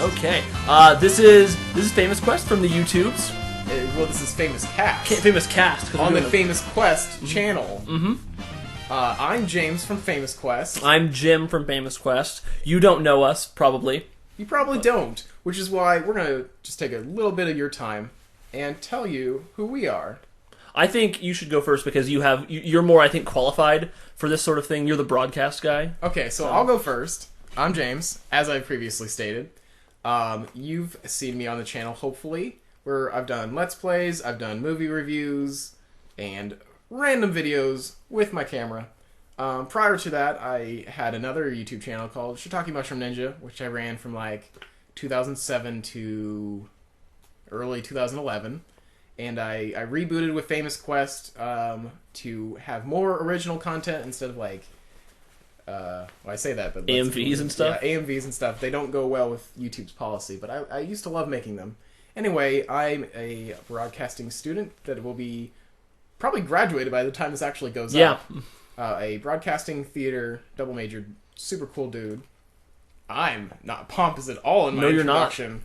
Okay. This is FamousCast from the YouTubes. Well, this is FamousCast. FamousCast. On the FamousQuest channel. Mm-hmm. I'm James from FamousQuest. I'm Jim from FamousQuest. You don't know us, probably. You probably don't, which is why we're going to just take a little bit of your time and tell you who we are. I think you should go first because you're more, I think, qualified for this sort of thing. You're the broadcast guy. Okay, so I'll go first. I'm James, as I previously stated. You've seen me on the channel, hopefully, where I've done Let's Plays, I've done movie reviews, and random videos with my camera. Prior to that, I had another YouTube channel called Shiitake Mushroom Ninja, which I ran from like 2007 to early 2011. And I rebooted with FamousQuest to have more original content instead of like, well, I say that, but AMVs and stuff? Yeah, AMVs and stuff. They don't go well with YouTube's policy, but I used to love making them. Anyway, I'm a broadcasting student that will be probably graduated by the time this actually goes up. A broadcasting theater double majored, super cool dude. I'm not pompous at all in my introduction.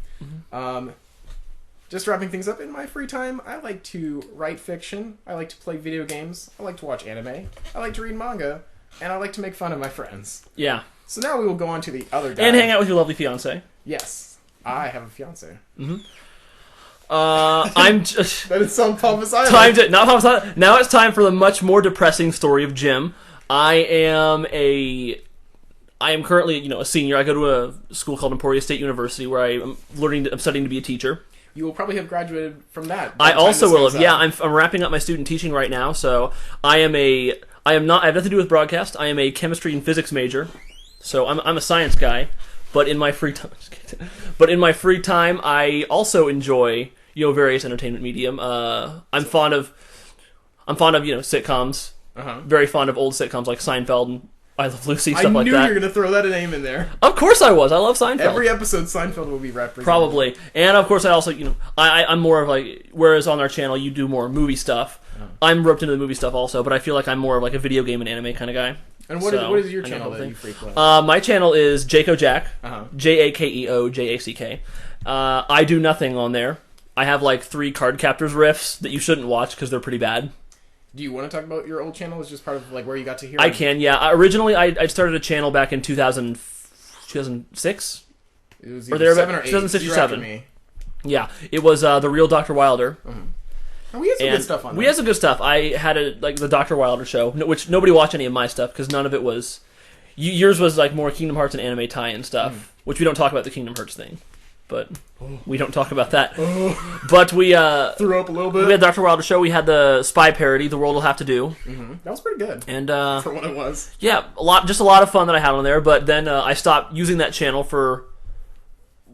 Mm-hmm. Just wrapping things up, in my free time, I like to write fiction, I like to play video games, I like to watch anime, I like to read manga, and I like to make fun of my friends. Yeah. So now we will go on to the other guy. And hang out with your lovely fiancé. Yes. I have a fiancé. Mm-hmm. I'm just... That is some pompous Not pompous. Now it's time for the much more depressing story of Jim. I am currently, a senior. I go to a school called Emporia State University where I'm studying to be a teacher. You will probably have graduated from that. I also will have. Yeah, I'm wrapping up my student teaching right now, so I have nothing to do with broadcast. I am a chemistry and physics major, so I'm a science guy. But in my free time, I also enjoy various entertainment medium. I'm fond of sitcoms. Very fond of old sitcoms like Seinfeld and I Love Lucy, stuff like that. I knew you were going to throw that name in there. Of course I was. I love Seinfeld. Every episode Seinfeld will be represented. Probably. And of course I also, I'm more of like, whereas on our channel you do more movie stuff, I'm roped into the movie stuff also, but I feel like I'm more of like a video game and anime kind of guy. And what is your channel that you frequent? My channel is Jaco Jack, JAKEO I do nothing on there. I have like 3 Card Captors riffs that you shouldn't watch because they're pretty bad. Do you want to talk about your old channel? Is just part of like where you got to hear? I can, yeah. Originally, I started a channel back in 2006? It was either 7 or 8. 2006 or 7. Yeah, it was The Real Dr. Wilder. And we had some good stuff on there. We had some good stuff. I had the Dr. Wilder show, which nobody watched any of my stuff because none of it was... Yours was like more Kingdom Hearts and anime tie-in stuff, which we don't talk about the Kingdom Hearts thing. But we don't talk about that. But we threw up a little bit. We had Dr. Wilder show. We had the spy parody, The World Will Have to Do. That was pretty good. And for what it was. Yeah, a lot of fun that I had on there. But then I stopped using that channel for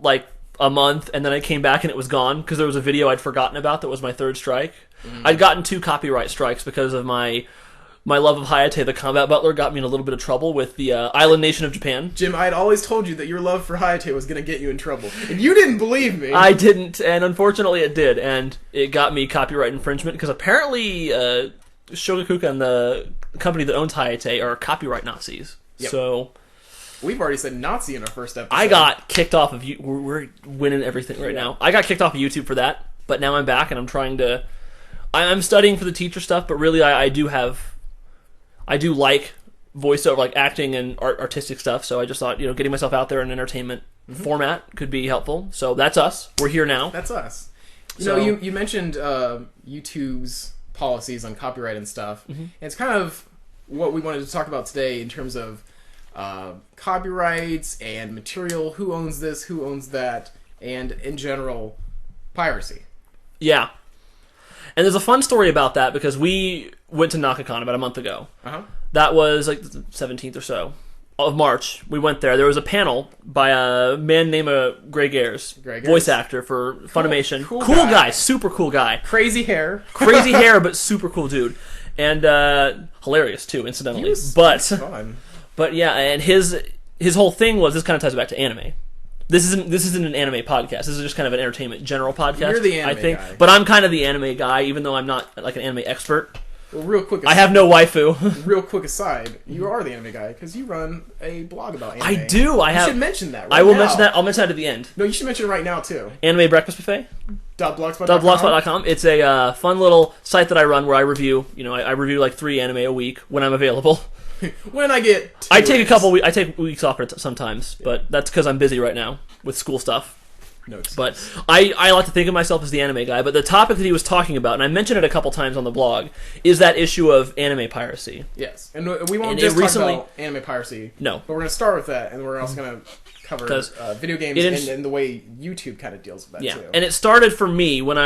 like a month, and then I came back and it was gone because there was a video I'd forgotten about that was my 3rd strike. I'd gotten 2 copyright strikes because of my love of Hayate the Combat Butler got me in a little bit of trouble with the island nation of Japan. Jim, I had always told you that your love for Hayate was going to get you in trouble. And you didn't believe me. I didn't, and unfortunately it did. And it got me copyright infringement because apparently Shogakukan and the company that owns Hayate are copyright Nazis. Yep. So... We've already said Nazi in our first episode. I got kicked off of... We're winning everything right now. I got kicked off of YouTube for that, but now I'm back and I'm trying to... I'm studying for the teacher stuff, but really I do like voiceover, like acting and artistic stuff, so I just thought, getting myself out there in an entertainment format could be helpful. So that's us. We're here now. That's us. You mentioned YouTube's policies on copyright and stuff. And it's kind of what we wanted to talk about today in terms of copyrights and material, who owns this, who owns that, and in general, piracy. Yeah. And there's a fun story about that because we went to NakaCon about a month ago. That was like the 17th or so of March. We went there. There was a panel by a man named Greg Ayres, voice actor for Funimation. Cool guy. Super cool guy. Crazy hair, but super cool dude. And hilarious too, incidentally. He was fun. But yeah, and his whole thing was, this kind of ties back to anime. This isn't an anime podcast. This is just kind of an entertainment general podcast. You're the anime guy. But I'm kind of the anime guy, even though I'm not like an anime expert. Well, real quick. I have no waifu. Real quick aside, you are the anime guy because you run a blog about anime. I do. You should mention that. Right I will now. mention that. I'll mention that at the end. No, you should mention it right now too. Anime Breakfast Buffet. .blogspot.com. It's a fun little site that I run where I review. I review like 3 anime a week when I'm available. When I get, I take a couple. I take weeks off sometimes, but that's because I'm busy right now with school stuff. No excuse. But I like to think of myself as the anime guy. But the topic that he was talking about, and I mentioned it a couple times on the blog, is that issue of anime piracy. Yes, and we won't And just recently, talk about anime piracy. No, but we're going to start with that, and we're also going to cover video games and the way YouTube kind of deals with that too. And it started for me when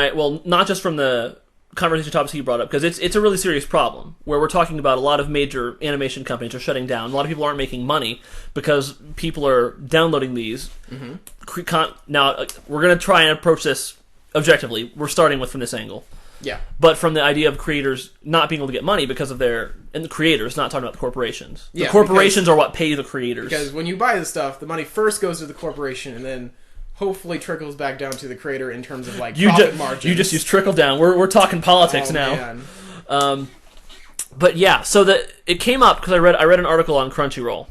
not just from the conversation topics he brought up, because it's a really serious problem where we're talking about a lot of major animation companies are shutting down. A lot of people aren't making money because people are downloading these. Now, we're going to try and approach this objectively. We're starting from this angle. Yeah. But from the idea of creators not being able to get money because of and the creators, not talking about the corporations. The corporations are what pay the creators. Because when you buy the stuff, the money first goes to the corporation and then hopefully trickles back down to the creator in terms of profit margins. You just use trickle down. We're talking politics now. Man. But yeah, so it came up because I read an article on Crunchyroll,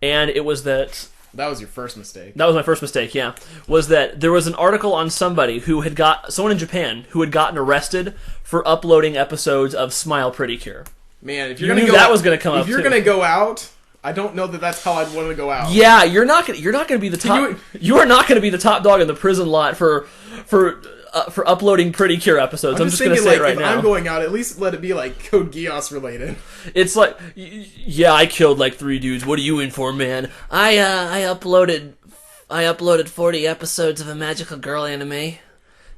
and it was that. That was your first mistake. That was my first mistake. Yeah, was that there was an article on someone in Japan who had gotten arrested for uploading episodes of Smile Pretty Cure. Man, if you knew that was going to come up, if you're going to go out. I don't know that that's how I'd want to go out. Yeah, you're not going to be the top. You are not going to be the top dog in the prison lot for uploading Pretty Cure episodes. I'm just going to say it right now. If I'm going out, at least let it be like Code Geass related. It's like, yeah, I killed like 3 dudes. What are you in for, man? I uploaded 40 episodes of a magical girl anime.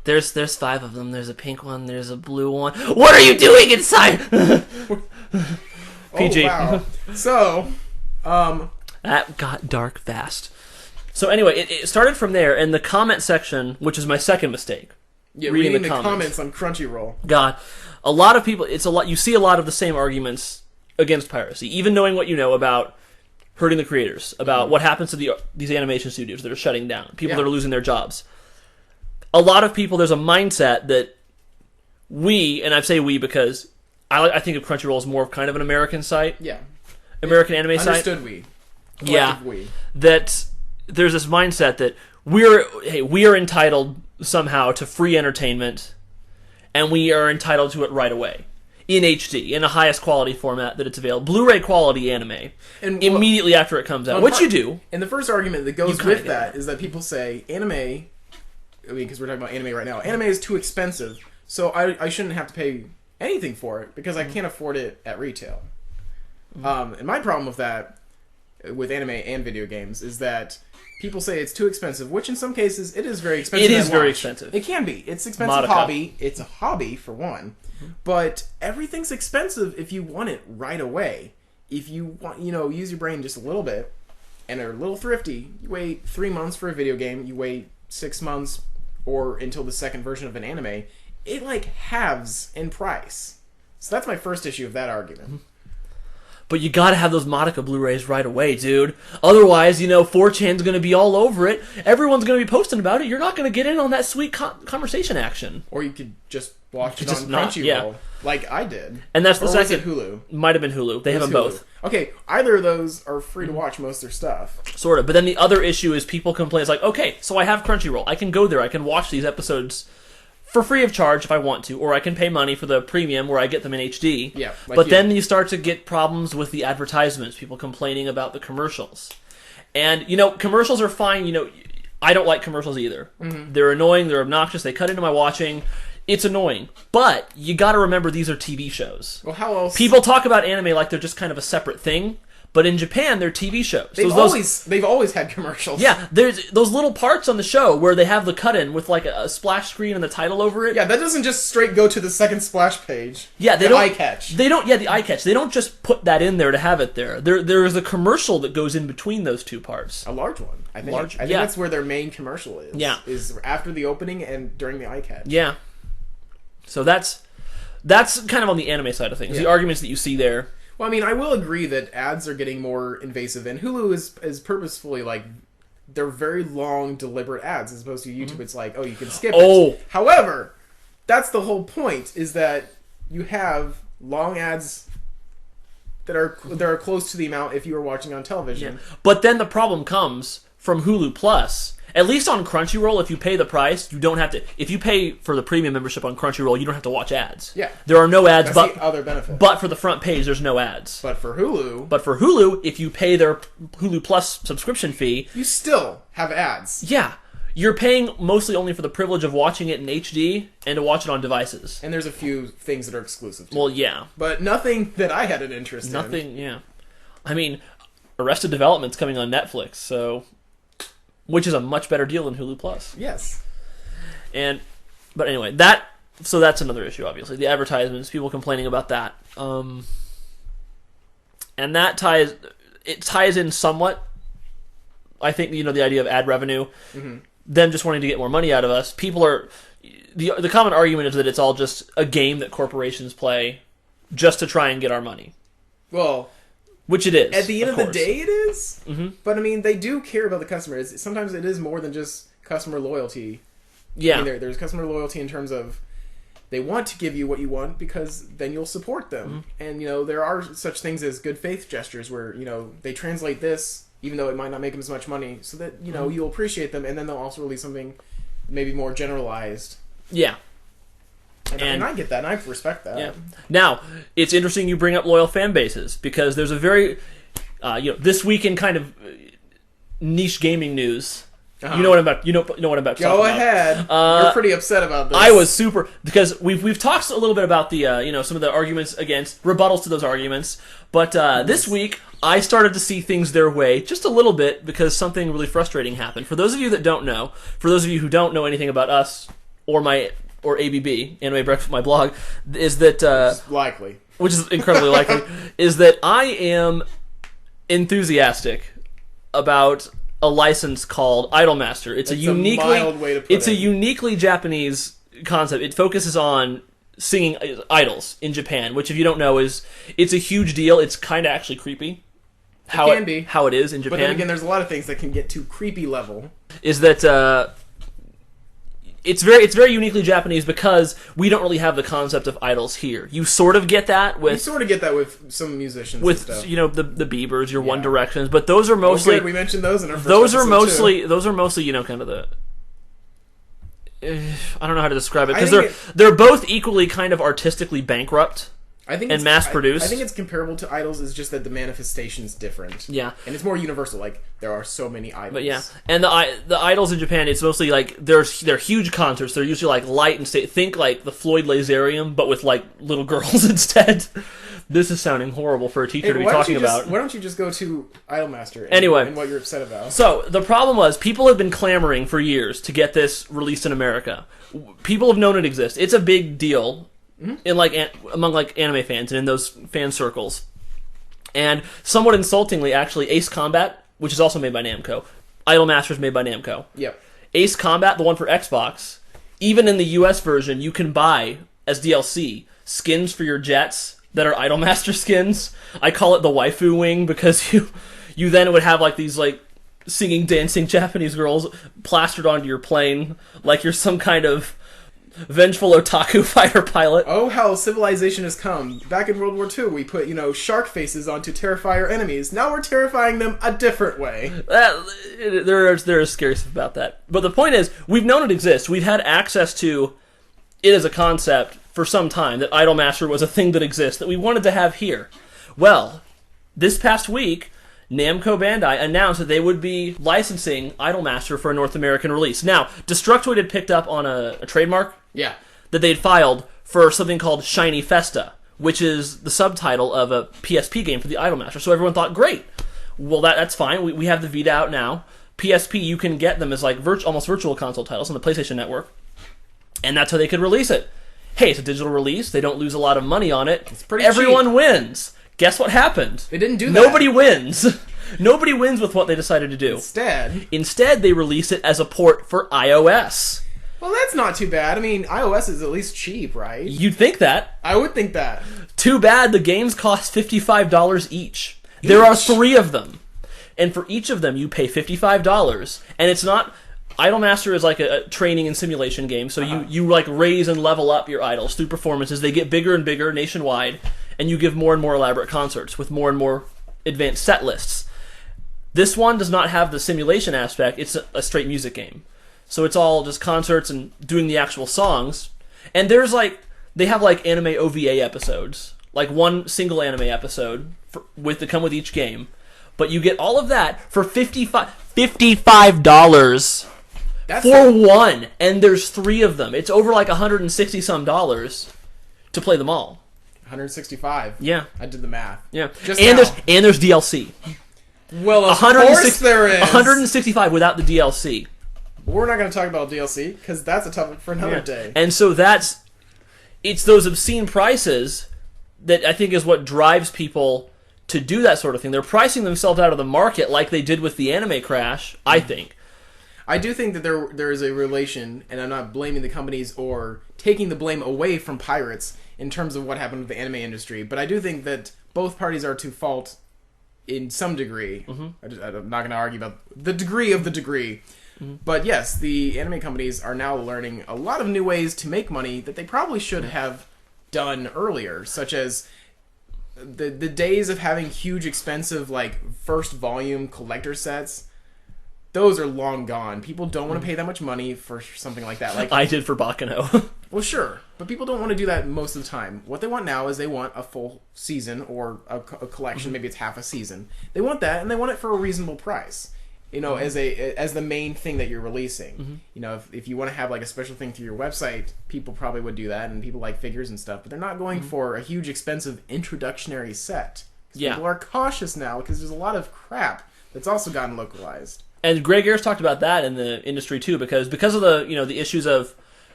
There's 5 of them. There's a pink one. There's a blue one. What are you doing inside? PG. Oh, wow. So. That got dark fast. So anyway, it started from there, and the comment section, which is my second mistake. Yeah, reading the comments on Crunchyroll. God, a lot of people. You see a lot of the same arguments against piracy, even knowing what you know about hurting the creators, about what happens to these animation studios that are shutting down, people that are losing their jobs. A lot of people, there's a mindset that and I say we because I think of Crunchyroll as more of kind of an American site. Yeah. American anime site. Understood we. Yeah. We. That there's this mindset that we are entitled somehow to free entertainment, and we are entitled to it right away. In HD, in the highest quality format that it's available. Blu-ray quality anime. And immediately after it comes out. What you do. And the first argument that goes with that is that people say anime, because we're talking about anime right now, anime is too expensive, so I shouldn't have to pay anything for it because I can't afford it at retail. And my problem with that, with anime and video games, is that people say it's too expensive, which in some cases it is very expensive. It is very expensive. It can be. It's an expensive hobby. It's a hobby for one, but everything's expensive if you want it right away. If you want, use your brain just a little bit and are a little thrifty, you wait 3 months for a video game. You wait 6 months or until the second version of an anime. It halves in price. So that's my first issue of that argument. But you gotta have those Modica Blu-rays right away, dude. Otherwise, 4chan's gonna be all over it. Everyone's gonna be posting about it. You're not gonna get in on that sweet conversation action. Or you could just watch it on Crunchyroll, like I did. And that's the second. Was it Hulu? Might have been Hulu. They have them both. Okay, either of those are free to watch most of their stuff. Sort of. But then the other issue is people complain. It's like, okay, so I have Crunchyroll. I can go there. I can watch these episodes for free of charge if I want to, or I can pay money for the premium where I get them in HD. Yeah, but then you start to get problems with the advertisements, people complaining about the commercials. And, commercials are fine. I don't like commercials either. Mm-hmm. They're annoying, they're obnoxious, they cut into my watching. It's annoying. But you gotta remember these are TV shows. Well, how else? People talk about anime like they're just kind of a separate thing. But in Japan, they're TV shows. They've always had commercials. Yeah, there's those little parts on the show where they have the cut-in with like a splash screen and the title over it. Yeah, that doesn't just straight go to the second splash page. Yeah, the eye catch. They don't. Yeah, the eye catch. They don't just put that in there to have it there. There is a commercial that goes in between those two parts. A large one, I think. I think that's where their main commercial is. Yeah, is after the opening and during the eye catch. Yeah. So that's kind of on the anime side of things. Yeah. The arguments that you see there. Well, I mean, I will agree that ads are getting more invasive, and Hulu is purposefully, they're very long, deliberate ads, as opposed to YouTube, it's like, oh, you can skip it. However, that's the whole point, is that you have long ads that are close to the amount if you were watching on television. Yeah. But then the problem comes from Hulu Plus. At least on Crunchyroll, if you pay the price, you don't have to. If you pay for the premium membership on Crunchyroll, you don't have to watch ads. Yeah, there are no ads. That's the other benefit. But for the front page, there's no ads. But for Hulu, if you pay their Hulu Plus subscription fee, you still have ads. Yeah, you're paying mostly only for the privilege of watching it in HD and to watch it on devices. And there's a few things that are exclusive to Well, it. yeah. But nothing that I had an interest in. Nothing, yeah. I mean, Arrested Development's coming on Netflix, so... Which is a much better deal than Hulu Plus. Yes. But anyway, that's another issue, obviously. The advertisements, people complaining about that. And that ties in somewhat, I think, the idea of ad revenue, them just wanting to get more money out of us. People are... The common argument is that it's all just a game that corporations play just to try and get our money. Well... Which it is. At the end of the day, it is. Mm-hmm. But, I mean, they do care about the customer. Sometimes it is more than just customer loyalty. Yeah. I mean, there's customer loyalty in terms of they want to give you what you want because then you'll support them. And, there are such things as good faith gestures where, they translate this, even though it might not make them as much money, so that, you'll appreciate them. And then they'll also release something maybe more generalized. Yeah. And I get that, and I respect that. Yeah. Now, it's interesting you bring up loyal fan bases, because there's a very, this week in kind of niche gaming news. You know what I'm about. You know what I'm about. To Go ahead. You're pretty upset about this. I was super, because we've talked a little bit about the some of the arguments against, rebuttals to those arguments. But this week I started to see things their way just a little bit, because something really frustrating happened. For those of you that don't know, for those of you who don't know anything about us or ABB, Anime Breakfast, my blog, is that... which is incredibly likely, is that I am enthusiastic about a license called Idolmaster. It's a mild way to put it. a uniquely Japanese concept. It focuses on singing idols in Japan, which, if you don't know, it's a huge deal. It's kind of actually creepy. How it is in Japan. But then again, there's a lot of things that can get to creepy level. Is that... It's very uniquely Japanese, because we don't really have the concept of idols here. You sort of get that with some musicians, with and stuff. The Biebers, your One Directions, but those are mostly we mentioned those in our first those are episode, mostly kind of the I don't know how to describe it, because they're both equally kind of artistically bankrupt. And mass-produced. I think it's comparable to idols. It's just that the manifestation's different. Yeah, and it's more universal. Like, there are so many idols. But yeah, and the idols in Japan, it's mostly like they're huge concerts. They're usually like light and state. Think like the Floyd Laserium, but with like little girls instead. This is sounding horrible for a teacher to be talking about. Why don't you just go to Idolmaster and what you're upset about? So the problem was, people have been clamoring for years to get this released in America. People have known it exists. It's a big deal. In among anime fans and in those fan circles, and somewhat insultingly, actually, Ace Combat, which is also made by Namco, Idolmaster is made by Namco. Yep. Ace Combat, the one for Xbox, even in the US version, you can buy as DLC skins for your jets that are Idolmaster skins. I call it the waifu wing, because you then would have like these singing, dancing Japanese girls plastered onto your plane like you're some kind of vengeful otaku fighter pilot. Oh, how civilization has come. Back in World War II, we put, shark faces onto terrify our enemies. Now we're terrifying them a different way. There is scary stuff about that. But the point is, we've known it exists. We've had access to it as a concept for some time, that Idolmaster was a thing that exists, that we wanted to have here. Well, this past week, Namco Bandai announced that they would be licensing Idolmaster for a North American release. Now, Destructoid had picked up on a trademark that they'd filed for something called Shiny Festa, which is the subtitle of a PSP game for the Idolmaster. So everyone thought, great, well that's fine. We have the Vita out now. PSP, you can get them as almost virtual console titles on the PlayStation Network, and that's how they could release it. Hey, it's a digital release. They don't lose a lot of money on it. It's pretty Everyone cheap. Wins. Guess what happened? They didn't do that. Nobody wins. Nobody wins with what they decided to do. Instead, they release it as a port for iOS. Well, that's not too bad. I mean, iOS is at least cheap, right? You'd think that. I would think that. Too bad the games cost $55 each. There are 3 of them. And for each of them, you pay $55. And it's not Idolmaster is like a training and simulation game, so you like raise and level up your idols through performances. They get bigger and bigger nationwide, and you give more and more elaborate concerts with more and more advanced set lists. This one does not have the simulation aspect. It's a straight music game. So it's all just concerts and doing the actual songs. And there's they have anime OVA episodes, like one single anime episode to come with each game. But you get all of that for $55 for one, and there's 3 of them. It's over $160 some to play them all. 165. Yeah, I did the math. Yeah, Just and now. there's DLC. Well, of course there is. 165 without the DLC. But we're not going to talk about DLC because that's a topic for another day. And so it's those obscene prices that I think is what drives people to do that sort of thing. They're pricing themselves out of the market like they did with the anime crash, I think. I do think that there is a relation, and I'm not blaming the companies or taking the blame away from pirates in terms of what happened with the anime industry, but I do think that both parties are to fault in some degree. Mm-hmm. I'm not going to argue about the degree of the degree. Mm-hmm. But yes, the anime companies are now learning a lot of new ways to make money that they probably should have done earlier, such as the days of having huge, expensive, first volume collector sets. Those are long gone. People don't want to pay that much money for something like that. I did for Bakano. Well, sure, but people don't want to do that most of the time. What they want now is they want a full season or a collection. Mm-hmm. Maybe it's half a season. They want that, and they want it for a reasonable price. As the main thing that you're releasing. Mm-hmm. If you want to have a special thing through your website, people probably would do that, and people like figures and stuff. But they're not going for a huge, expensive introductionary set. Yeah. People are cautious now because there's a lot of crap that's also gotten localized. And Greg Ayres talked about that in the industry too, because of the issues of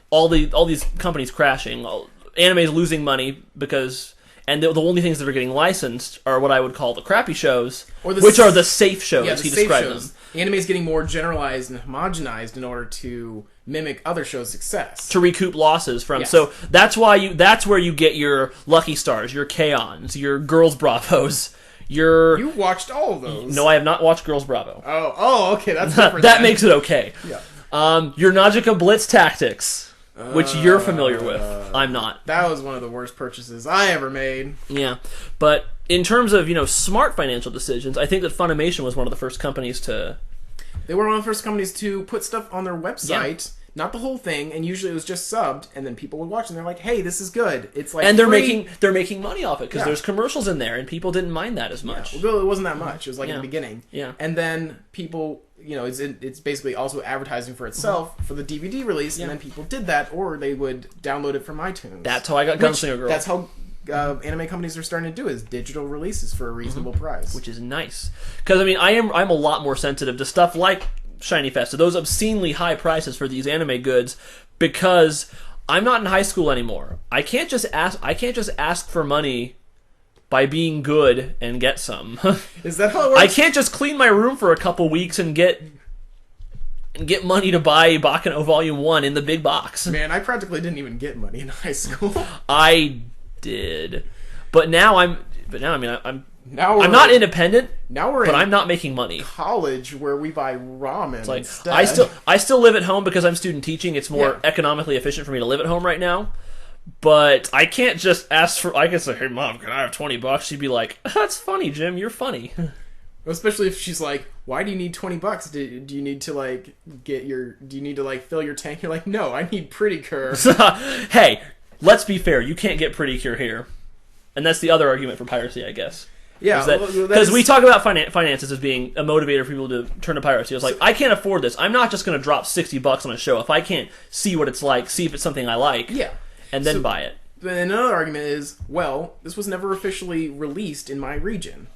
all these companies crashing, anime's losing money and the only things that are getting licensed are what I would call the crappy shows, which are the safe shows. Yeah, he described them. The anime is getting more generalized and homogenized in order to mimic other shows' success, to recoup losses from. Yes. So that's where you get your Lucky Stars, your K-ons, your Girls Bravos. You watched all of those. No, I have not watched Girls Bravo. Oh, okay, that's different. That makes it okay. Yeah. Your Najika Blitz Tactics, which you're familiar with. I'm not. That was one of the worst purchases I ever made. Yeah, but in terms of smart financial decisions, I think that Funimation was one of the first companies to. They were one of the first companies to put stuff on their website. Yeah. Not the whole thing, and usually it was just subbed, and then people would watch, and they're like, "Hey, this is good." It's and they're making money off it because there's commercials in there, and people didn't mind that as much. Yeah. Well, it wasn't that much. It was in the beginning. Yeah, and then people, it's basically also advertising for itself for the DVD release, and then people did that, or they would download it from iTunes. That's how I got Gunslinger Girl. That's how anime companies are starting to do is digital releases for a reasonable price, which is nice. Because I'm a lot more sensitive to stuff like Shiny Fest, to those obscenely high prices for these anime goods, because I'm not in high school anymore. I can't just ask for money by being good and get some. Is that how it works? I can't just clean my room for a couple weeks and get money to buy Bakano Volume 1 in the big box. Man, I practically didn't even get money in high school. I did. But now I'm not independent. Now we're I'm not making money. College where we buy ramen instead. I still live at home because I'm student teaching. It's more economically efficient for me to live at home right now. But I can't just ask for. I can say, "Hey, Mom, can I have $20?" She'd be like, "That's funny, Jim. You're funny." Especially if she's like, "Why do you need $20? Do you need to fill your tank?" You're like, "No, I need Pretty Cure." Hey, let's be fair. You can't get Pretty Cure here, and that's the other argument for piracy, I guess. Yeah, because we talk about finances as being a motivator for people to turn to piracy. It's like, I can't afford this. I'm not just going to drop $60 on a show if I can't see what it's like, see if it's something I like, and then buy it. Then another argument is, well, this was never officially released in my region.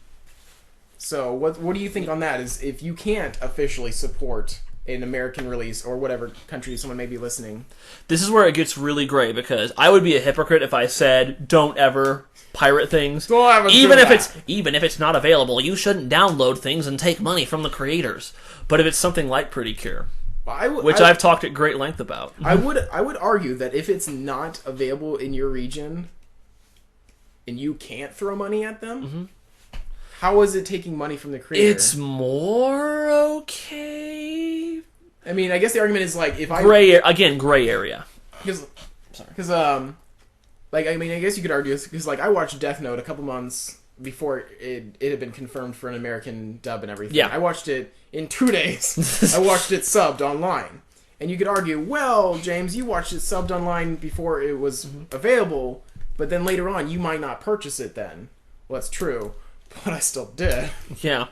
So what do you think on that? Is if you can't officially support an American release or whatever country someone may be listening. This is where it gets really gray, because I would be a hypocrite if I said, don't ever pirate things. Even if it's not available, you shouldn't download things and take money from the creators. But if it's something like Pretty Cure, which I've talked at great length about, I would argue that if it's not available in your region and you can't throw money at them, how is it taking money from the creator? It's more okay. I mean, I guess the argument is like if gray area. Because like I mean, I guess you could argue because like I watched Death Note a couple months before it had been confirmed for an American dub and everything. Yeah. I watched it in 2 days. I watched it subbed online. And you could argue, well, James, you watched it subbed online before it was available, but then later on you might not purchase it then. Well, that's true, but I still did. Yeah.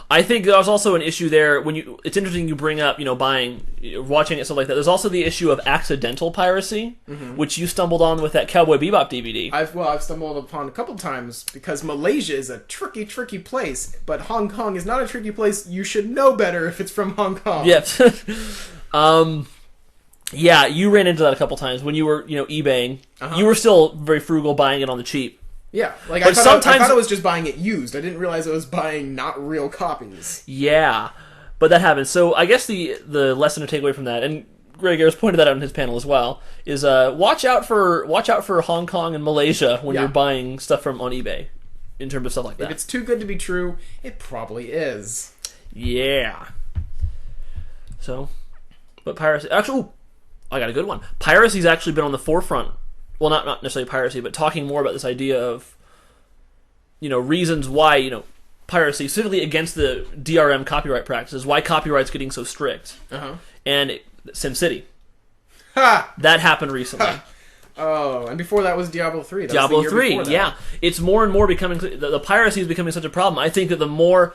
I think there was also an issue there it's interesting you bring up, watching it, stuff like that. There's also the issue of accidental piracy, which you stumbled on with that Cowboy Bebop DVD. I've stumbled upon a couple times because Malaysia is a tricky place, but Hong Kong is not a tricky place. You should know better if it's from Hong Kong. Yep. Yeah, you ran into that a couple times when you were, eBaying. You were still very frugal buying it on the cheap. Yeah, like but I thought I was just buying it used. I didn't realize I was buying not real copies. Yeah, but that happens. So I guess the lesson to take away from that, and Greg Ayers pointed that out in his panel as well, is watch out for Hong Kong and Malaysia when you're buying stuff on eBay, in terms of stuff like that. If it's too good to be true, it probably is. Yeah. So, but piracy. Actually, I got a good one. Piracy's actually been on the forefront. Well, not necessarily piracy, but talking more about this idea of, reasons why, piracy, specifically against the DRM copyright practices, why copyright's getting so strict. And SimCity. Ha! That happened recently. Oh, and before that was Diablo 3. Diablo 3, yeah. It's more and more becoming, the piracy is becoming such a problem. I think that the more,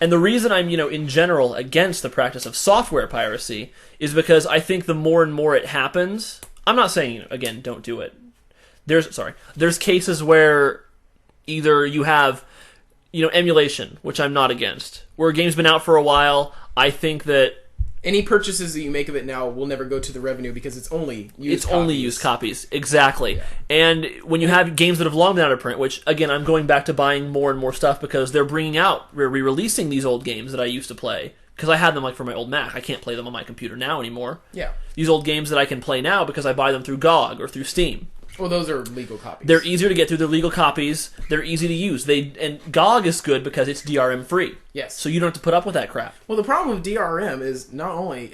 and the reason I'm, in general against the practice of software piracy is because I think the more and more it happens, I'm not saying, again, don't do it. There's cases where either you have, emulation, which I'm not against, where a game's been out for a while. I think that any purchases that you make of it now will never go to the revenue because it's only used copies. Exactly. Yeah. And when you have games that have long been out of print, which, again, I'm going back to buying more and more stuff because they're re-releasing these old games that I used to play. Because I had them for my old Mac. I can't play them on my computer now anymore. Yeah. These old games that I can play now because I buy them through GOG or through Steam. Well, those are legal copies. They're easier to get through. They're legal copies. They're easy to use. And GOG is good because it's DRM free. Yes. So you don't have to put up with that crap. Well, the problem with DRM is not only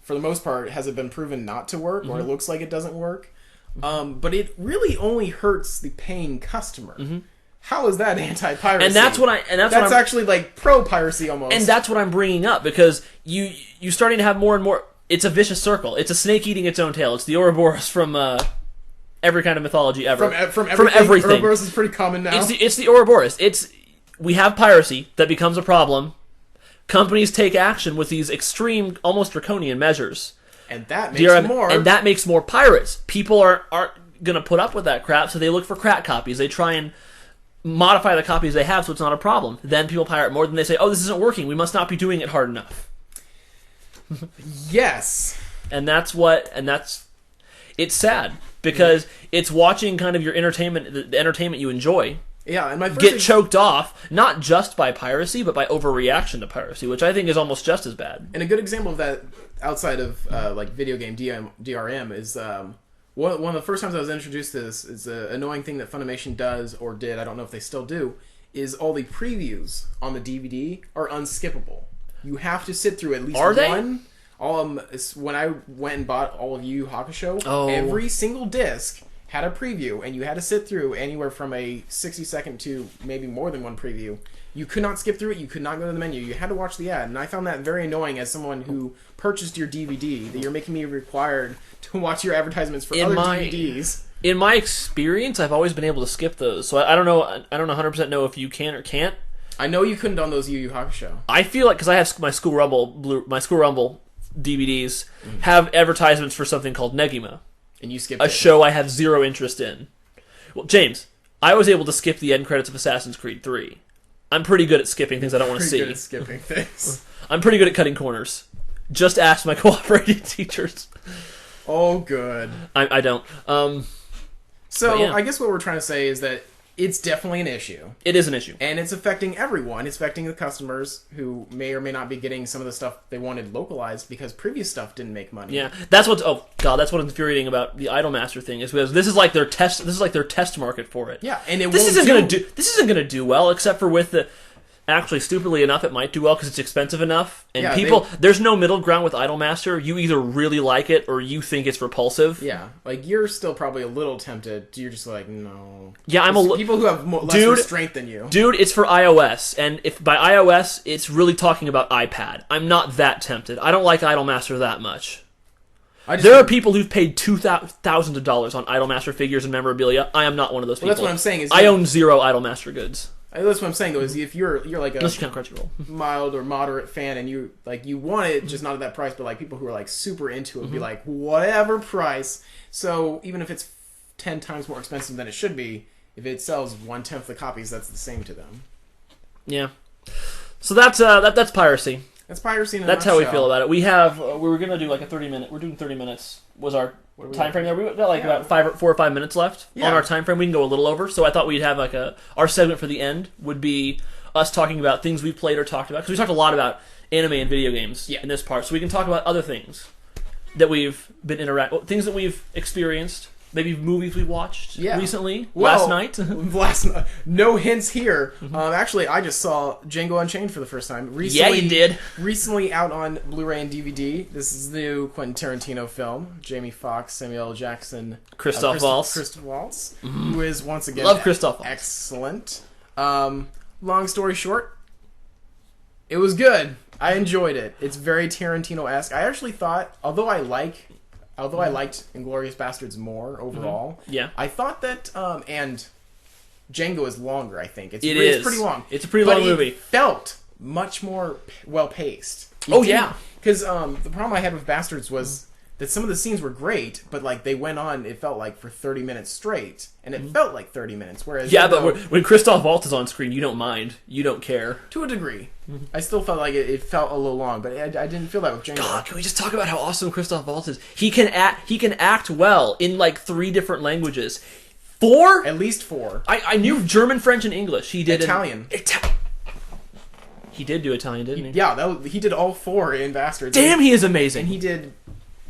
for the most part, has it been proven not to work, or it looks like it doesn't work, but it really only hurts the paying customer. How is that anti-piracy? And that's that's actually like pro-piracy almost. And that's what I'm bringing up because you're starting to have more and more. It's a vicious circle. It's a snake eating its own tail. It's the Ouroboros from every kind of mythology ever. From everything. Ouroboros is pretty common now. It's the Ouroboros. We have piracy that becomes a problem. Companies take action with these extreme, almost draconian measures. And that makes And that makes more pirates. People aren't going to put up with that crap, so they look for crack copies. They try and modify the copies they have so it's not a problem. Then people pirate more, than they say, oh, this isn't working. We must not be doing it hard enough. Yes. It's sad because it's watching kind of your entertainment, the entertainment you enjoy, and my get choked off, not just by piracy, but by overreaction to piracy, which I think is almost just as bad. And a good example of that, outside of video game DRM, is one of the first times I was introduced to this is an annoying thing that Funimation does, or did, I don't know if they still do, is all the previews on the DVD are unskippable. You have to sit through at least one. When I went and bought all of Yu Yu Hakusho, every single disc had a preview, and you had to sit through anywhere from a 60-second to maybe more than one preview. You could not skip through it. You could not go to the menu. You had to watch the ad, and I found that very annoying as someone who purchased your DVD, that you're making me required to watch your advertisements for other DVDs. In my experience, I've always been able to skip those, so I don't know. I don't 100% know if you can or can't. I know you couldn't on those Yu Yu Hakusho. I feel like because I have my School Rumble DVDs have advertisements for something called Negima. And you skipped a show I have zero interest in. Well, James, I was able to skip the end credits of Assassin's Creed 3. I'm pretty good at skipping things I don't want to see. Pretty good at skipping things. I'm pretty good at cutting corners. Just ask my cooperating teachers. Oh, good. I don't. I guess what we're trying to say is that it's definitely an issue. It is an issue. And it's affecting everyone. It's affecting the customers who may or may not be getting some of the stuff they wanted localized because previous stuff didn't make money. Yeah. That's what's infuriating about the Idolmaster thing is because this is like their test market for it. Yeah, and this isn't going to do well except for with Actually, stupidly enough, it might do well because it's expensive enough. And Yeah, there's no middle ground with Idolmaster. You either really like it or you think it's repulsive. Yeah, like you're still probably a little tempted. You're just like, no. Yeah, people who have less restraint than you. Dude, it's for iOS, and if by iOS, it's really talking about iPad. I'm not that tempted. I don't like Idolmaster that much. There are people who've paid thousands of dollars on Idolmaster figures and memorabilia. I am not one of those people. That's what I'm saying. I own 0 Idolmaster goods. That's what I'm saying though. Is if you're like a Unless you count Crunchyroll. mild or moderate fan, and you want it, just not at that price, but like people who are like super into it would be like whatever price. So even if it's 10 times more expensive than it should be, if it sells 1/10 the copies, that's the same to them. Yeah. So that's piracy. That's piracy. That's how we feel about it. We were gonna do like a 30-minute. We're doing 30 minutes. Was our time frame there? We got like about 4 or 5 minutes left on our time frame. We can go a little over. So I thought we'd have like our segment for the end would be us talking about things we've played or talked about, because we talked a lot about anime and video games in this part. So we can talk about other things that we've been things that we've experienced. Maybe movies we watched recently, last night. No hints here. Actually, I just saw Django Unchained for the first time. Recently, yeah, you did. Recently out on Blu-ray and DVD. This is the new Quentin Tarantino film. Jamie Foxx, Samuel L. Jackson, Christoph Waltz, who is once again love Christoph Waltz. Excellent. Long story short, it was good. I enjoyed it. It's very Tarantino-esque. I actually thought, although I liked Inglourious Bastards more overall, I thought that, and Django is longer, I think. It's pretty long. It's a pretty long movie. It felt much more well-paced. Because the problem I had with Bastards was that some of the scenes were great, but like they went on, it felt like for 30 minutes straight, and it felt like 30 minutes. Whereas but when Christoph Waltz is on screen, you don't mind, you don't care. To a degree, I still felt like it felt a little long, but I didn't feel that with Django. God, can we just talk about how awesome Christoph Waltz is? He can act well in like 3 different languages. 4? At least 4. I knew German, French, and English. He did Italian. He did do Italian, didn't he? Yeah, he did all 4 in Bastards. Damn, he is amazing. And he did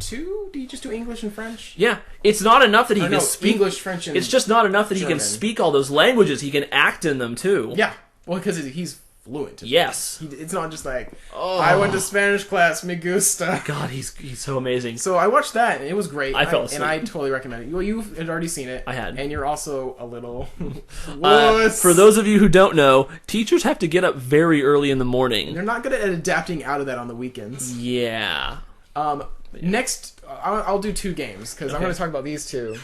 2? Did he just do English and French? Yeah, it's not enough that he can speak English, French, and it's just not enough that German. He can speak all those languages. He can act in them too. Yeah, well, because he's fluent. Yes, it's not just like I went to Spanish class, me gusta. God, he's so amazing. So I watched that and it was great. I fell asleep. And I totally recommend it. Well, you had already seen it. I had, and you're also a little. For those of you who don't know, teachers have to get up very early in the morning. They're not good at adapting out of that on the weekends. Yeah. Next, I'll do 2 games, because I'm going to talk about these 2.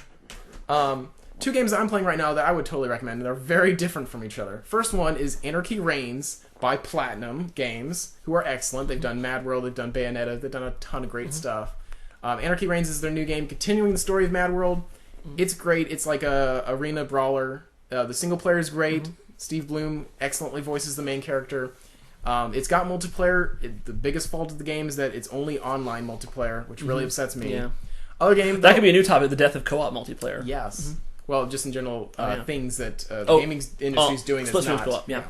2 games that I'm playing right now that I would totally recommend. They're very different from each other. First one is Anarchy Reigns by Platinum Games, who are excellent. They've done Mad World, they've done Bayonetta, they've done a ton of great stuff. Anarchy Reigns is their new game, continuing the story of Mad World. It's great. It's like a arena brawler. The single player is great. Steve Bloom excellently voices the main character. It's got multiplayer. The biggest fault of the game is that it's only online multiplayer, which really upsets me. Yeah. Other game that could be a new topic: the death of co-op multiplayer. Yes. Well, just in general, things that the gaming industry is doing that's not. Co-op, yeah.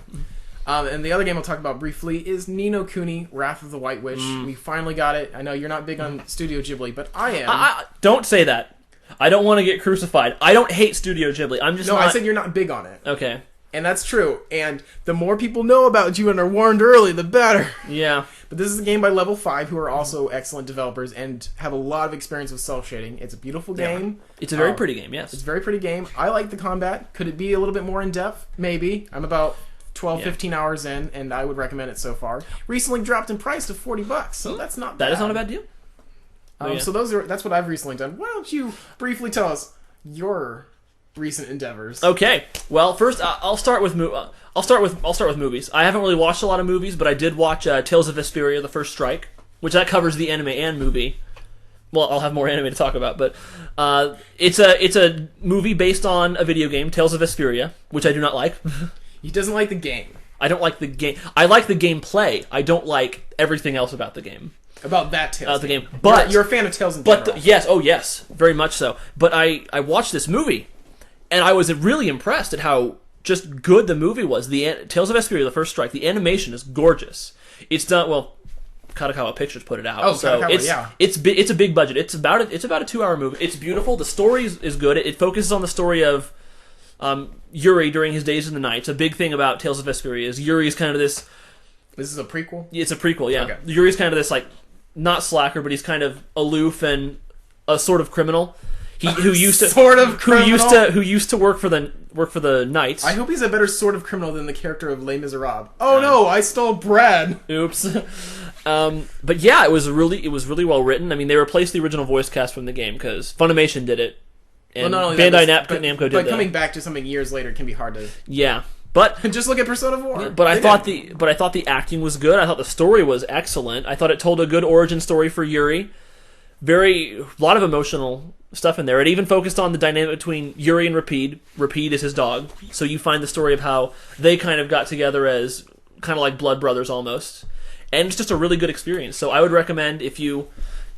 And the other game I'll talk about briefly is Ni no Kuni: Wrath of the White Witch. We finally got it. I know you're not big on Studio Ghibli, but I am. Don't say that. I don't want to get crucified. I don't hate Studio Ghibli. I'm just I said you're not big on it. Okay. And that's true. And the more people know about you and are warned early, the better. Yeah. But this is a game by Level 5, who are also excellent developers and have a lot of experience with cel-shading. It's a beautiful game. It's a very pretty game, yes. It's a very pretty game. I like the combat. Could it be a little bit more in-depth? Maybe. I'm about 15 hours in, and I would recommend it so far. Recently dropped in price to $40, so that's not bad. That is not a bad deal. So that's what I've recently done. Why don't you briefly tell us your recent endeavors? Okay. Well, first I'll start with movies. I haven't really watched a lot of movies, but I did watch Tales of Vesperia: The First Strike, which that covers the anime and movie. Well, I'll have more anime to talk about, but it's a movie based on a video game, Tales of Vesperia, which I do not like. He doesn't like the game. I don't like the game. I like the gameplay. I don't like everything else about the game. About that Tales the game. But you're a fan of Tales in general. Yes, very much so. But I watched this movie, and I was really impressed at how just good the movie was. The Tales of Vesperia: The First Strike. The animation is gorgeous. It's done well. Kadokawa Pictures put it out. Oh, so Kadokawa, it's a big budget. It's about a 2-hour movie. It's beautiful. The story is good. It focuses on the story of Yuri during his days in the night. A big thing about Tales of Vesperia is Yuri's kind of this... This is a prequel? It's a prequel, yeah. Okay. Yuri's kind of this, like, not slacker, but he's kind of aloof and a sort of criminal. Who used to work for the Knights. I hope he's a better sort of criminal than the character of Les Miserables. Oh no, I stole bread. Oops. But yeah, it was really well written. I mean, they replaced the original voice cast from the game because Funimation did it, and Bandai Namco did it. But coming back to something years later can be hard to. Yeah, but just look at Persona 4. But I thought the acting was good. I thought the story was excellent. I thought it told a good origin story for Yuri. A lot of emotional stuff in there. It even focused on the dynamic between Yuri and Rapide. Rapide is his dog. So you find the story of how they kind of got together as kind of like blood brothers almost. And it's just a really good experience. So I would recommend if you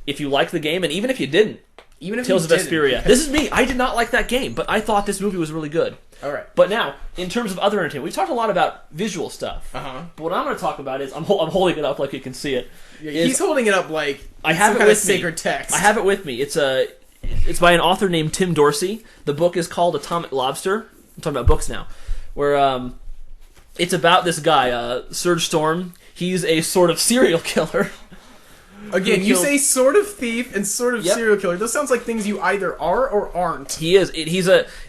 like the game, and even if you didn't, Tales of Vesperia. This is me. I did not like that game, but I thought this movie was really good. All right. But now, in terms of other entertainment, we've talked a lot about visual stuff. Uh-huh. But what I'm going to talk about is I'm holding it up like you can see it. Yeah, he's holding it up like I have some it kind with of sacred text. I have it with me. It's by an author named Tim Dorsey. The book is called Atomic Lobster. I'm talking about books now. Where it's about this guy, Serge Storm. He's a sort of serial killer. Again, you say sort of thief and sort of serial killer. Those sounds like things you either are or aren't. He is.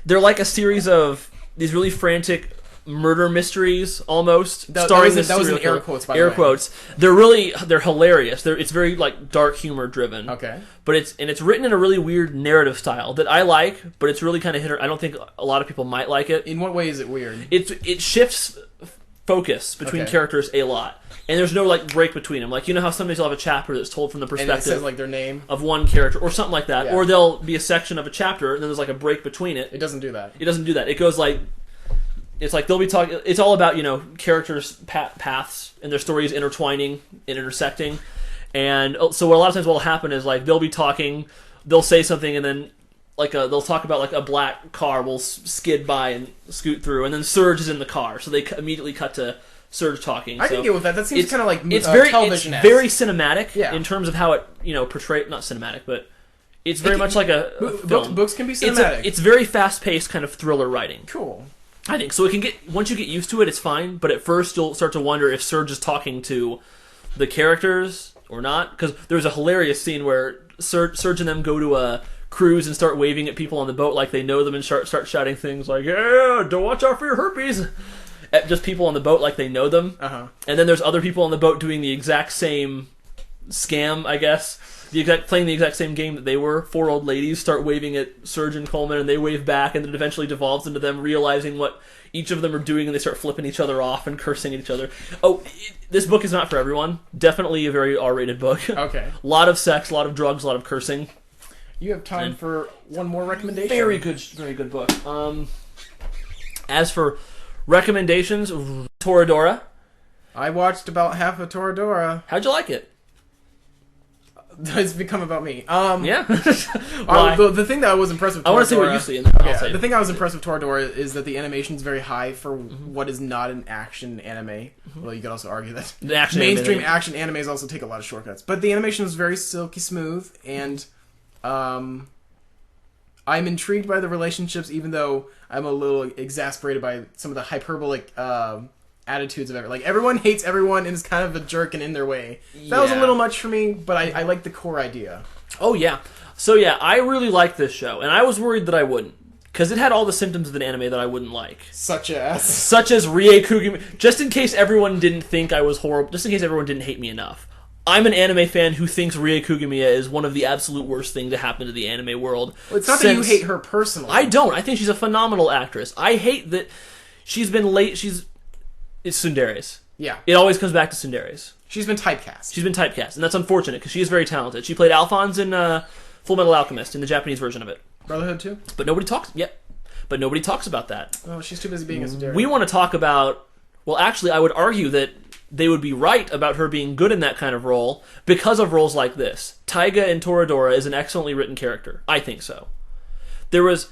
They're like a series of these really frantic murder mysteries, almost. That was in air quotes, by the way. Air quotes. They're hilarious. It's very like dark humor driven. Okay. But it's written in a really weird narrative style that I like, but it's really kind of I don't think a lot of people might like it. In what way is it weird? It shifts focus between characters a lot. And there's no like break between them. Like, you know how sometimes you'll have a chapter that's told from the perspective and it says like their name of one character or something like that, yeah. or there'll be a section of a chapter and then there's like a break between it. It doesn't do that. It doesn't do that. It goes like it's like they'll be talking. It's all about characters' paths and their stories intertwining and intersecting. And so what a lot of times what will happen is like they'll be talking, they'll say something, and then like they'll talk about like a black car will skid by and scoot through, and then Surge is in the car, so they immediately cut to Surge talking. I can get with that. That seems kind of like television. It's very cinematic in terms of how it portrayed. Not cinematic, but it's very much like a film. Books can be cinematic. It's very fast paced kind of thriller writing. Cool. I think so. It can get once you get used to it, it's fine. But at first, you'll start to wonder if Surge is talking to the characters or not. Because there's a hilarious scene where Surge and them go to a cruise and start waving at people on the boat like they know them and start shouting things like, "Yeah, don't watch out for your herpes." At just people on the boat like they know them. Uh-huh. And then there's other people on the boat doing the exact same scam, I guess. Playing the exact same game that they were. 4 old ladies start waving at Surge and Coleman, and they wave back, and it eventually devolves into them realizing what each of them are doing, and they start flipping each other off and cursing at each other. Oh, this book is not for everyone. Definitely a very R-rated book. Okay. A lot of sex, a lot of drugs, a lot of cursing. You have time for one more recommendation. Very good book. As for recommendations, Toradora. I watched about half of Toradora. How'd you like it? It's become about me. Yeah. The thing that I was impressed with Toradora... I want to see what you see. The thing I was impressed with Toradora is that the animation is very high for what is not an action anime. Well, you could also argue that mainstream action animes also take a lot of shortcuts. But the animation is very silky smooth, and I'm intrigued by the relationships, even though I'm a little exasperated by some of the hyperbolic attitudes of everyone. Like, everyone hates everyone and is kind of a jerk and in their way. That was a little much for me, but I like the core idea. Oh, yeah. So, yeah, I really liked this show, and I was worried that I wouldn't. Because it had all the symptoms of an anime that I wouldn't like. Such as Rie Kugumi. Just in case everyone didn't think I was horrible, just in case everyone didn't hate me enough. I'm an anime fan who thinks Rie Kugimiya is one of the absolute worst things to happen to the anime world. Well, it's not that you hate her personally. I don't. I think she's a phenomenal actress. I hate that she's been late. It's Tsundere's. Yeah. It always comes back to Tsundere's. She's been typecast. And that's unfortunate, because she is very talented. She played Alphonse in Full Metal Alchemist, in the Japanese version of it. Brotherhood too? But nobody talks about that. Oh, she's too busy being a Tsundere. We want to talk about... Well, actually, I would argue that they would be right about her being good in that kind of role because of roles like this. Taiga in Toradora is an excellently written character. I think so. There was...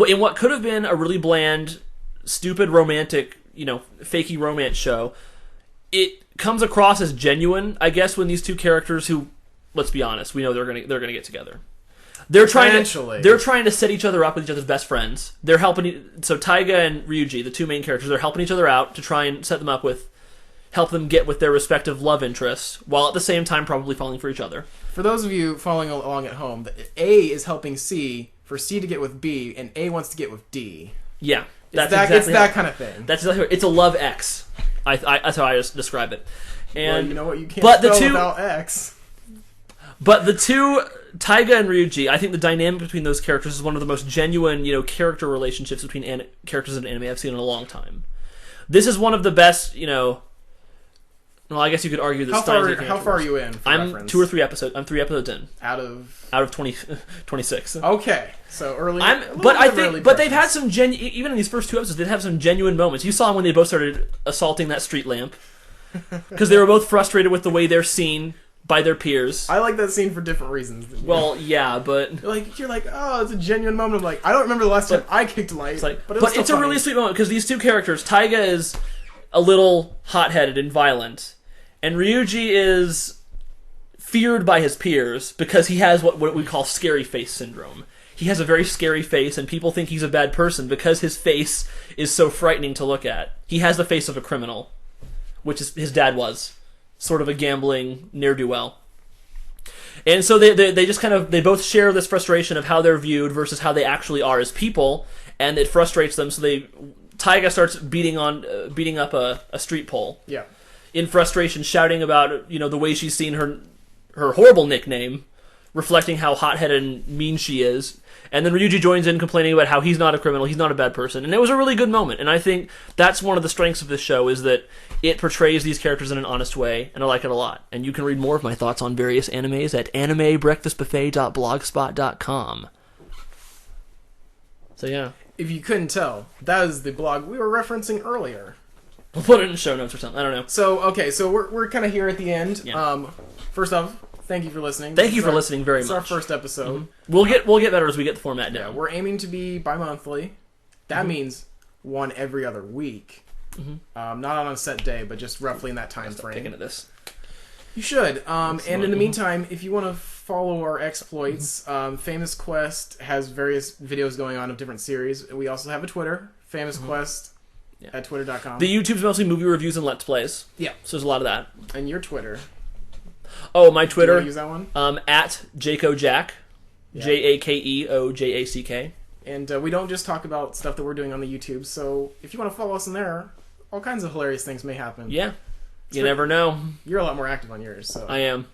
In what could have been a really bland, stupid, romantic... fakey romance show, it comes across as genuine, I guess, when these two characters who, let's be honest, we know they're gonna get together. They're trying Eventually. to set each other up with each other's best friends. They're helping. So Taiga and Ryuji, the two main characters, they're helping each other out to try and set them up with, help them get with their respective love interests, while at the same time probably falling for each other. For those of you following along at home, A is helping C for C to get with B, and A wants to get with D. Yeah, It's that kind of thing. That's exactly. It's a love X. That's how I just describe it. And well, you know what? You can't spell without X. But the two, Taiga and Ryuji, I think the dynamic between those characters is one of the most genuine, character relationships between characters in anime I've seen in a long time. This is one of the best, well, I guess you could argue that how far are you in? I'm reference? 2 or 3 episodes. I'm 3 episodes in. Out of 26. Okay, so early. But they've had some even in these first 2 episodes, they've had some genuine moments. You saw when they both started assaulting that street lamp because they were both frustrated with the way they're seen by their peers. I like that scene for different reasons. Well, yeah, but you're like, oh, it's a genuine moment. I'm like, I don't remember the last time I kicked light, but it's a really sweet moment because these two characters, Taiga is a little hot-headed and violent, and Ryuji is feared by his peers because he has what we call scary face syndrome. He has a very scary face, and people think he's a bad person because his face is so frightening to look at. He has the face of a criminal, which his dad was. Sort of a gambling ne'er-do-well. And so they just they both share this frustration of how they're viewed versus how they actually are as people, and it frustrates them, so Taiga starts beating up a street pole. Yeah. In frustration, shouting about, the way she's seen her horrible nickname, reflecting how hot-headed and mean she is. And then Ryuji joins in complaining about how he's not a criminal, he's not a bad person. And it was a really good moment. And I think that's one of the strengths of this show, is that it portrays these characters in an honest way, and I like it a lot. And you can read more of my thoughts on various animes at animebreakfastbuffet.blogspot.com. So yeah. If you couldn't tell, that is the blog we were referencing earlier. We'll put it in the show notes or something, I don't know. So, okay, so we're kind of here at the end. Yeah. First off, thank you for listening. Thank you for listening very much. It's our first episode. Mm-hmm. We'll get better as we get the format down. Yeah, we're aiming to be bi-monthly. That means one every other week. Mm-hmm. Not on a set day, but just roughly in that time frame. Thinking of this. You should. And in the meantime, if you want to follow our exploits, FamousCast has various videos going on of different series. We also have a Twitter, FamousQuest at twitter.com. The YouTube's mostly movie reviews and Let's Plays. Yeah. So there's a lot of that. And your Twitter. Oh, my Twitter. Do you want to use that one? At JakeOJack. JakeOJack. And we don't just talk about stuff that we're doing on the YouTube, so if you want to follow us in there, all kinds of hilarious things may happen. Yeah. You never know. You're a lot more active on yours, so. I am.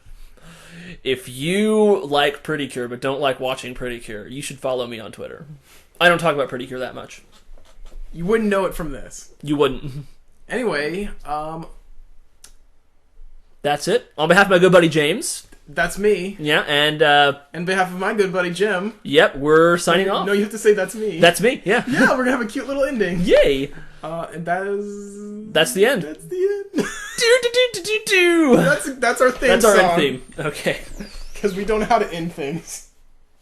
If you like Pretty Cure but don't like watching Pretty Cure, you should follow me on Twitter. I don't talk about Pretty Cure that much. You wouldn't know it from this. You wouldn't. Anyway, that's it. On behalf of my good buddy James. That's me. Yeah, and on behalf of my good buddy Jim. Yep, we're signing off. No, you have to say that's me. That's me, yeah. Yeah, we're gonna have a cute little ending. Yay! And that's the end. That's the end. Do. That's our theme That's our song. end theme. Okay. Because we don't know how to end things.